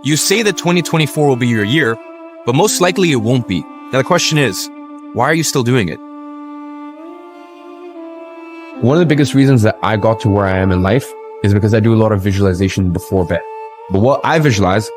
You say that 2024 will be your year, but most likely it won't be. Now the question is, why are you still doing it? One of the biggest reasons that I got to where I am in life is because I do a lot of visualization before bed. But what I visualize,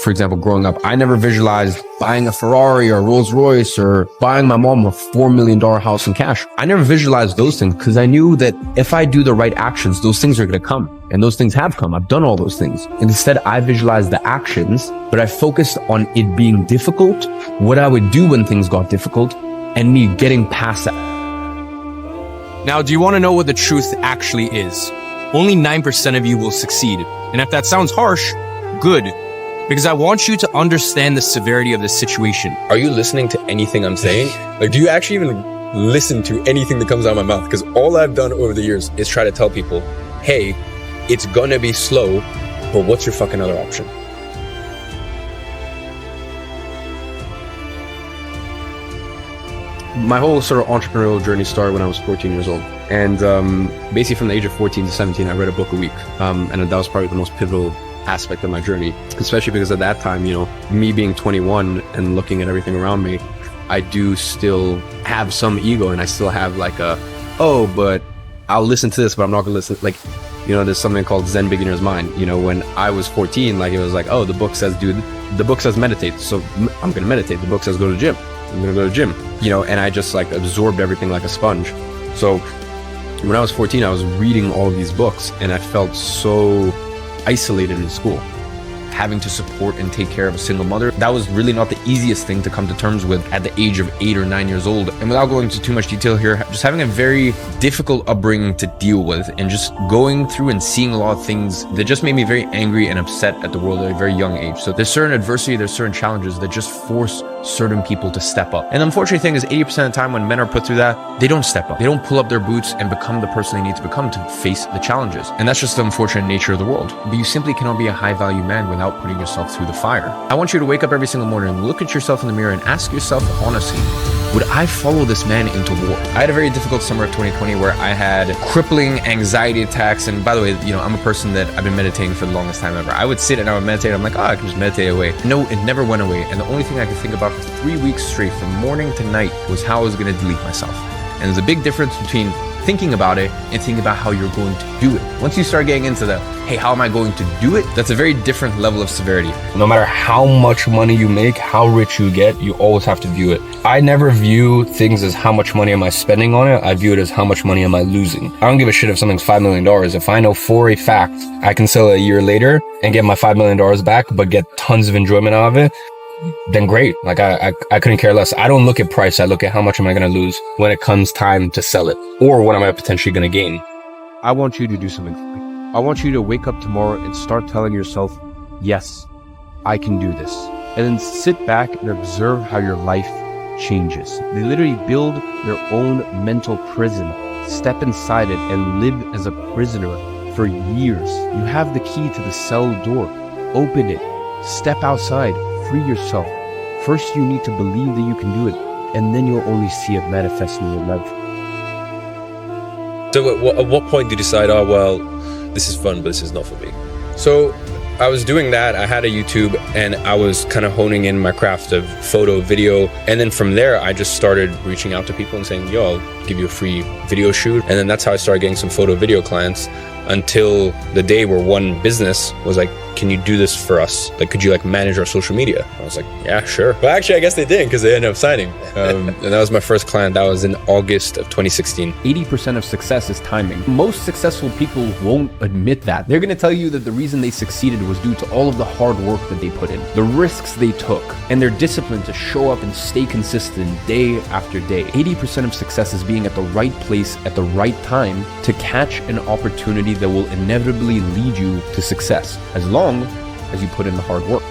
for example, growing up, I never visualized buying a Ferrari or a Rolls Royce or buying my mom a $4 million house in cash. I never visualized those things because I knew that if I do the right actions, those things are going to come. And those things have come. I've done all those things. Instead, I visualized the actions, but I focused on it being difficult, what I would do when things got difficult, and me getting past that. Now, do you want to know what the truth actually is? Only 9% of you will succeed. And if that sounds harsh, good. Because I want you to understand the severity of the situation. Are you listening to anything I'm saying? Like, do you actually even listen to anything that comes out of my mouth? Because all I've done over the years is try to tell people, hey, it's gonna be slow, but what's your fucking other option? My whole sort of entrepreneurial journey started when I was 14 years old. And basically from the age of 14 to 17, I read a book a week. And that was probably the most pivotal aspect of my journey, especially because at that time, me being 21 and looking at everything around me, I do still have some ego, and I still have like but I'll listen to this, but I'm not going to listen. Like, there's something called Zen Beginner's Mind. When I was 14, like, it was like, the book says, dude, the book says meditate. So I'm going to meditate. The book says go to the gym. I'm going to go to the gym, and I just like absorbed everything like a sponge. So when I was 14, I was reading all of these books, and I felt so isolated in school, having to support and take care of a single mother. That was really not the easiest thing to come to terms with at the age of 8 or 9 years old. And without going into too much detail here, just having a very difficult upbringing to deal with, and just going through and seeing a lot of things that just made me very angry and upset at the world at a very young age. So there's certain adversity, there's certain challenges that just force certain people to step up. And the unfortunate thing is 80% of the time when men are put through that, they don't step up. They don't pull up their boots and become the person they need to become to face the challenges. And that's just the unfortunate nature of the world. But you simply cannot be a high value man without putting yourself through the fire. I want you to wake up every single morning and look at yourself in the mirror and ask yourself honestly, would I follow this man into war? I had a very difficult summer of 2020 where I had crippling anxiety attacks. And by the way, I'm a person that I've been meditating for the longest time ever. I would sit and I would meditate. I'm like, I can just meditate away. No, it never went away. And the only thing I could think about for 3 weeks straight, from morning to night, was how I was going to delete myself. And there's a big difference between thinking about it and thinking about how you're going to do it. Once you start getting into the, hey, how am I going to do it? That's a very different level of severity. No matter how much money you make, how rich you get, you always have to view it. I never view things as how much money am I spending on it. I view it as how much money am I losing. I don't give a shit if something's $5 million. If I know for a fact I can sell it a year later and get my $5 million back, but get tons of enjoyment out of it, then great. Like I couldn't care less. I don't look at price. I look at how much am I going to lose when it comes time to sell it, or what am I potentially going to gain. I want you to do something for me. I want you to wake up tomorrow and start telling yourself, yes, I can do this. And then sit back and observe how your life changes. They literally build their own mental prison, step inside it, and live as a prisoner for years. You have the key to the cell door. Open it. Step outside. Free yourself. First, you need to believe that you can do it, and then you'll only see it manifest in your life. So at what point did you decide, this is fun, but this is not for me? So I was doing that. I had a YouTube, and I was kind of honing in my craft of photo, video. And then from there, I just started reaching out to people and saying, I'll give you a free video shoot. And then that's how I started getting some photo video clients, until the day where one business was like, can you do this for us? Like, could you manage our social media? I was like, yeah, sure. But actually, I guess they didn't, because they ended up signing. And that was my first client. That was in August of 2016. 80% of success is timing. Most successful people won't admit that. They're going to tell you that the reason they succeeded was due to all of the hard work that they put in, the risks they took, and their discipline to show up and stay consistent day after day. 80% of success is being at the right place at the right time to catch an opportunity that will inevitably lead you to success, as long as you put in the hard work.